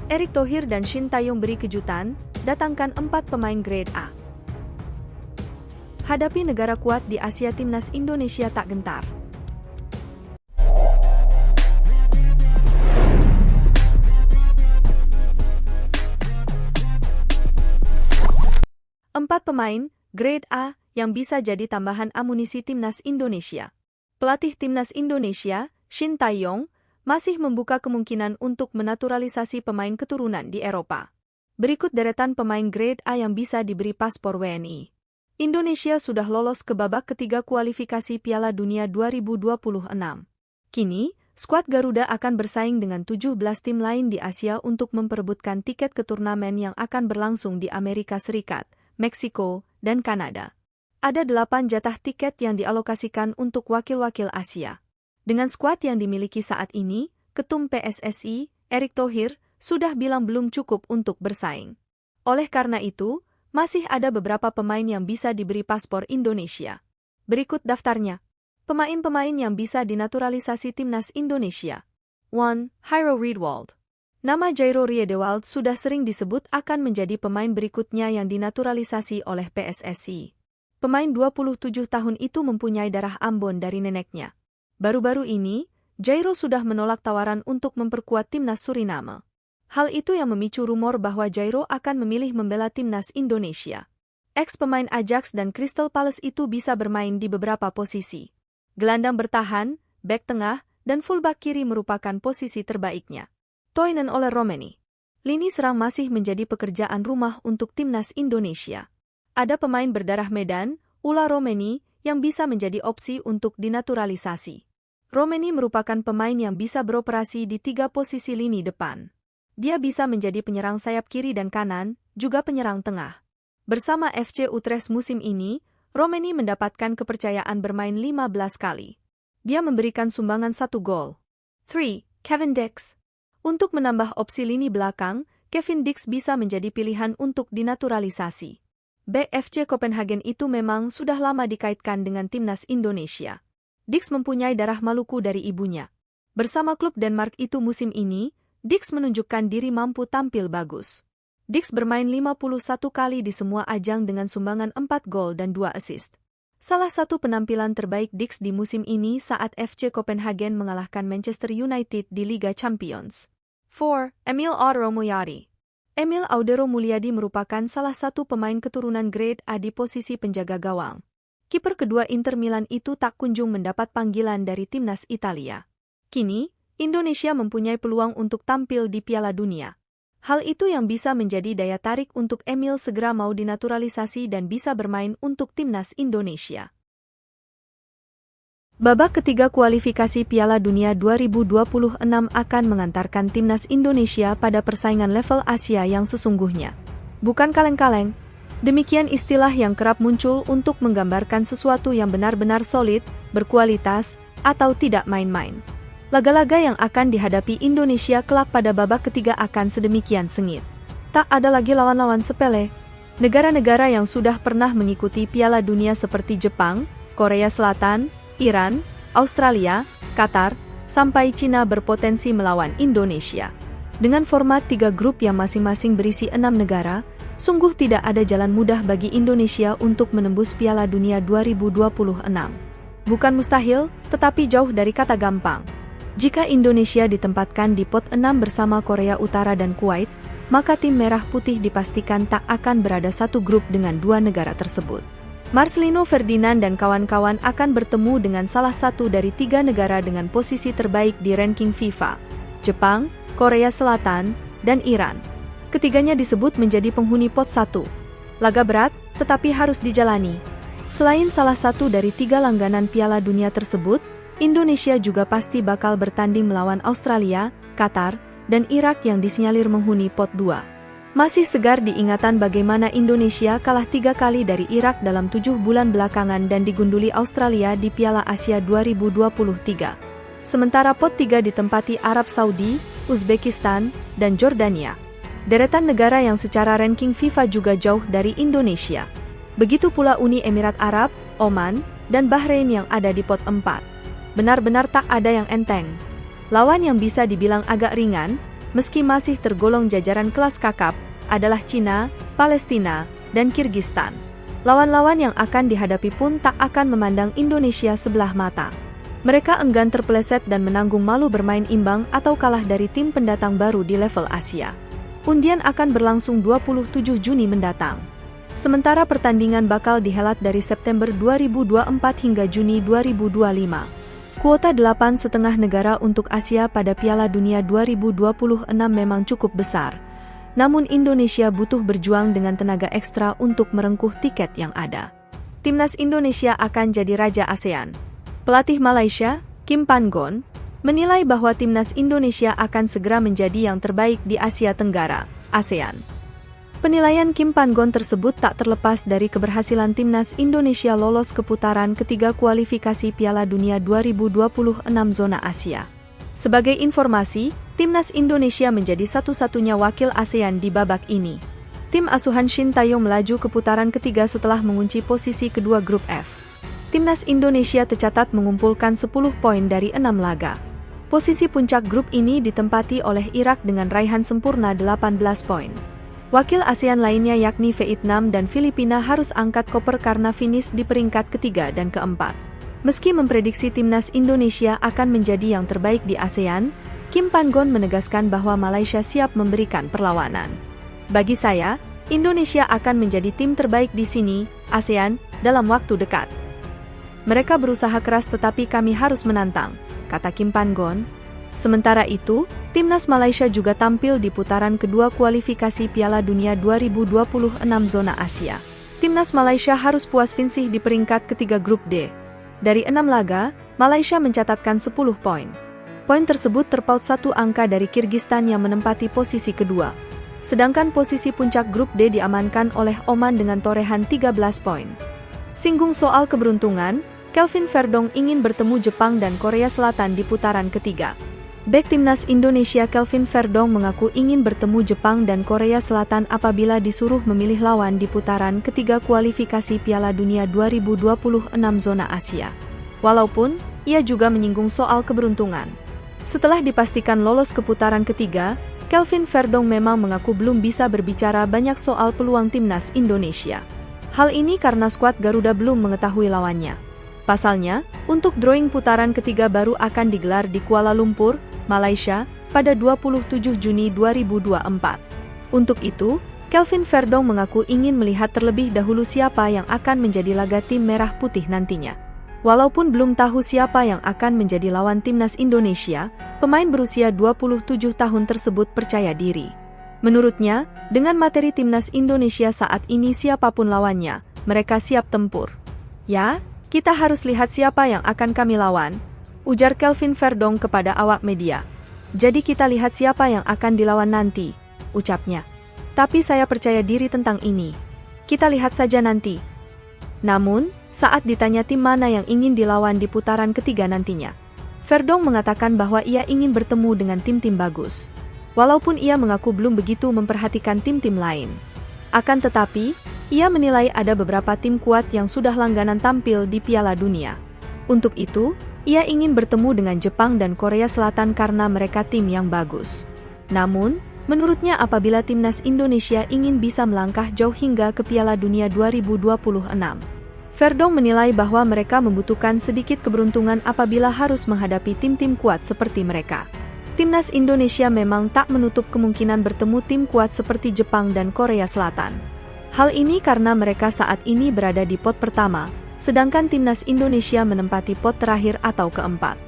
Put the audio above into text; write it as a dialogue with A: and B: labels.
A: Erick Thohir dan Shin Tae-yong beri kejutan, datangkan 4 pemain grade A. Hadapi negara kuat di Asia, timnas Indonesia tak gentar. Empat pemain grade A yang bisa jadi tambahan amunisi timnas Indonesia. Pelatih timnas Indonesia, Shin Tae-yong, masih membuka kemungkinan untuk menaturalisasi pemain keturunan di Eropa. Berikut deretan pemain grade A yang bisa diberi paspor WNI. Indonesia sudah lolos ke babak ketiga kualifikasi Piala Dunia 2026. Kini, skuad Garuda akan bersaing dengan 17 tim lain di Asia untuk memperebutkan tiket ke turnamen yang akan berlangsung di Amerika Serikat, Meksiko, dan Kanada. Ada 8 jatah tiket yang dialokasikan untuk wakil-wakil Asia. Dengan skuad yang dimiliki saat ini, Ketum PSSI, Erick Thohir, sudah bilang belum cukup untuk bersaing. Oleh karena itu, masih ada beberapa pemain yang bisa diberi paspor Indonesia. Berikut daftarnya. Pemain-pemain yang bisa dinaturalisasi timnas Indonesia. 1. Jairo Riedewald. Nama Jairo Riedewald sudah sering disebut akan menjadi pemain berikutnya yang dinaturalisasi oleh PSSI. Pemain 27 tahun itu mempunyai darah Ambon dari neneknya. Baru-baru ini, Jairo sudah menolak tawaran untuk memperkuat timnas Suriname. Hal itu yang memicu rumor bahwa Jairo akan memilih membela timnas Indonesia. Ex-pemain Ajax dan Crystal Palace itu bisa bermain di beberapa posisi. Gelandang bertahan, bek tengah, dan fullback kiri merupakan posisi terbaiknya. Toinen oleh Romeni. Lini serang masih menjadi pekerjaan rumah untuk timnas Indonesia. Ada pemain berdarah Medan, Ula Romeni, yang bisa menjadi opsi untuk dinaturalisasi. Romeni merupakan pemain yang bisa beroperasi di 3 posisi lini depan. Dia bisa menjadi penyerang sayap kiri dan kanan, juga penyerang tengah. Bersama FC Utrecht musim ini, Romeni mendapatkan kepercayaan bermain 15 kali. Dia memberikan sumbangan 1 gol. 3. Kevin Dix. Untuk menambah opsi lini belakang, Kevin Dix bisa menjadi pilihan untuk dinaturalisasi. Bek FC Copenhagen itu memang sudah lama dikaitkan dengan timnas Indonesia. Dix mempunyai darah Maluku dari ibunya. Bersama klub Denmark itu musim ini, Dix menunjukkan diri mampu tampil bagus. Dix bermain 51 kali di semua ajang dengan sumbangan 4 gol dan 2 assist. Salah satu penampilan terbaik Dix di musim ini saat FC Copenhagen mengalahkan Manchester United di Liga Champions. 4. Emil Audero Mulyadi. Emil Audero Mulyadi merupakan salah satu pemain keturunan grade A di posisi penjaga gawang. Kiper kedua Inter Milan itu tak kunjung mendapat panggilan dari timnas Italia. Kini, Indonesia mempunyai peluang untuk tampil di Piala Dunia. Hal itu yang bisa menjadi daya tarik untuk Emil segera mau dinaturalisasi dan bisa bermain untuk timnas Indonesia. Babak ketiga kualifikasi Piala Dunia 2026 akan mengantarkan timnas Indonesia pada persaingan level Asia yang sesungguhnya. Bukan kaleng-kaleng. Demikian istilah yang kerap muncul untuk menggambarkan sesuatu yang benar-benar solid, berkualitas, atau tidak main-main. Laga-laga yang akan dihadapi Indonesia kelak pada babak ketiga akan sedemikian sengit. Tak ada lagi lawan-lawan sepele. Negara-negara yang sudah pernah mengikuti Piala Dunia seperti Jepang, Korea Selatan, Iran, Australia, Qatar, sampai Cina berpotensi melawan Indonesia. Dengan format 3 grup yang masing-masing berisi 6 negara, sungguh tidak ada jalan mudah bagi Indonesia untuk menembus Piala Dunia 2026. Bukan mustahil, tetapi jauh dari kata gampang. Jika Indonesia ditempatkan di pot 6 bersama Korea Utara dan Kuwait, maka tim merah putih dipastikan tak akan berada satu grup dengan 2 negara tersebut. Marcelino Ferdinand dan kawan-kawan akan bertemu dengan salah satu dari 3 negara dengan posisi terbaik di ranking FIFA, Jepang, Korea Selatan, dan Iran. Ketiganya disebut menjadi penghuni pot 1. Laga berat, tetapi harus dijalani. Selain salah satu dari 3 langganan Piala Dunia tersebut, Indonesia juga pasti bakal bertanding melawan Australia, Qatar, dan Irak yang disinyalir menghuni pot 2. Masih segar diingatan bagaimana Indonesia kalah 3 kali dari Irak dalam 7 bulan belakangan dan digunduli Australia di Piala Asia 2023. Sementara pot 3 ditempati Arab Saudi, Uzbekistan, dan Jordania. Deretan negara yang secara ranking FIFA juga jauh dari Indonesia. Begitu pula Uni Emirat Arab, Oman, dan Bahrain yang ada di pot 4. Benar-benar tak ada yang enteng. Lawan yang bisa dibilang agak ringan, meski masih tergolong jajaran kelas kakap, adalah Cina, Palestina, dan Kirgistan. Lawan-lawan yang akan dihadapi pun tak akan memandang Indonesia sebelah mata. Mereka enggan terpeleset dan menanggung malu bermain imbang atau kalah dari tim pendatang baru di level Asia. Undian akan berlangsung 27 Juni mendatang. Sementara pertandingan bakal dihelat dari September 2024 hingga Juni 2025. Kuota 8,5 negara untuk Asia pada Piala Dunia 2026 memang cukup besar. Namun Indonesia butuh berjuang dengan tenaga ekstra untuk merengkuh tiket yang ada. Timnas Indonesia akan jadi raja ASEAN. Pelatih Malaysia, Kim Pan-gon, menilai bahwa timnas Indonesia akan segera menjadi yang terbaik di Asia Tenggara, ASEAN. Penilaian Kim Pan-gon tersebut tak terlepas dari keberhasilan timnas Indonesia lolos ke putaran ketiga kualifikasi Piala Dunia 2026 zona Asia. Sebagai informasi, timnas Indonesia menjadi satu-satunya wakil ASEAN di babak ini. Tim asuhan Shin Tae-yong melaju ke putaran ketiga setelah mengunci posisi kedua grup F. Timnas Indonesia tercatat mengumpulkan 10 poin dari 6 laga. Posisi puncak grup ini ditempati oleh Irak dengan raihan sempurna 18 poin. Wakil ASEAN lainnya yakni Vietnam dan Filipina harus angkat koper karena finish di peringkat ketiga dan keempat. Meski memprediksi timnas Indonesia akan menjadi yang terbaik di ASEAN, Kim Pan-gon menegaskan bahwa Malaysia siap memberikan perlawanan. Bagi saya, Indonesia akan menjadi tim terbaik di sini, ASEAN, dalam waktu dekat. Mereka berusaha keras tetapi kami harus menantang, kata Kim Pan-gon. Sementara itu, timnas Malaysia juga tampil di putaran kedua kualifikasi Piala Dunia 2026 zona Asia. Timnas Malaysia harus puas finisih di peringkat ketiga grup D. Dari 6 laga, Malaysia mencatatkan 10 poin. Poin tersebut terpaut satu angka dari Kirgistan yang menempati posisi kedua. Sedangkan posisi puncak grup D diamankan oleh Oman dengan torehan 13 poin. Singgung soal keberuntungan, Kelvin Verdong ingin bertemu Jepang dan Korea Selatan di putaran ketiga. Bek timnas Indonesia Kelvin Verdong mengaku ingin bertemu Jepang dan Korea Selatan apabila disuruh memilih lawan di putaran ketiga kualifikasi Piala Dunia 2026 zona Asia. Walaupun, ia juga menyinggung soal keberuntungan. Setelah dipastikan lolos ke putaran ketiga, Kelvin Verdong memang mengaku belum bisa berbicara banyak soal peluang timnas Indonesia. Hal ini karena skuad Garuda belum mengetahui lawannya. Pasalnya, untuk drawing putaran ketiga baru akan digelar di Kuala Lumpur, Malaysia, pada 27 Juni 2024. Untuk itu, Kelvin Verdong mengaku ingin melihat terlebih dahulu siapa yang akan menjadi laga tim merah putih nantinya. Walaupun belum tahu siapa yang akan menjadi lawan timnas Indonesia, pemain berusia 27 tahun tersebut percaya diri. Menurutnya, dengan materi timnas Indonesia saat ini siapapun lawannya, mereka siap tempur. Ya, kita harus lihat siapa yang akan kami lawan, ujar Kelvin Verdong kepada awak media. Jadi kita lihat siapa yang akan dilawan nanti, ucapnya. Tapi saya percaya diri tentang ini. Kita lihat saja nanti. Namun, saat ditanya tim mana yang ingin dilawan di putaran ketiga nantinya, Verdong mengatakan bahwa ia ingin bertemu dengan tim-tim bagus. Walaupun ia mengaku belum begitu memperhatikan tim-tim lain. Akan tetapi, ia menilai ada beberapa tim kuat yang sudah langganan tampil di Piala Dunia. Untuk itu, ia ingin bertemu dengan Jepang dan Korea Selatan karena mereka tim yang bagus. Namun, menurutnya apabila timnas Indonesia ingin bisa melangkah jauh hingga ke Piala Dunia 2026, Verdong menilai bahwa mereka membutuhkan sedikit keberuntungan apabila harus menghadapi tim-tim kuat seperti mereka. Timnas Indonesia memang tak menutup kemungkinan bertemu tim kuat seperti Jepang dan Korea Selatan. Hal ini karena mereka saat ini berada di pot pertama, sedangkan timnas Indonesia menempati pot terakhir atau keempat.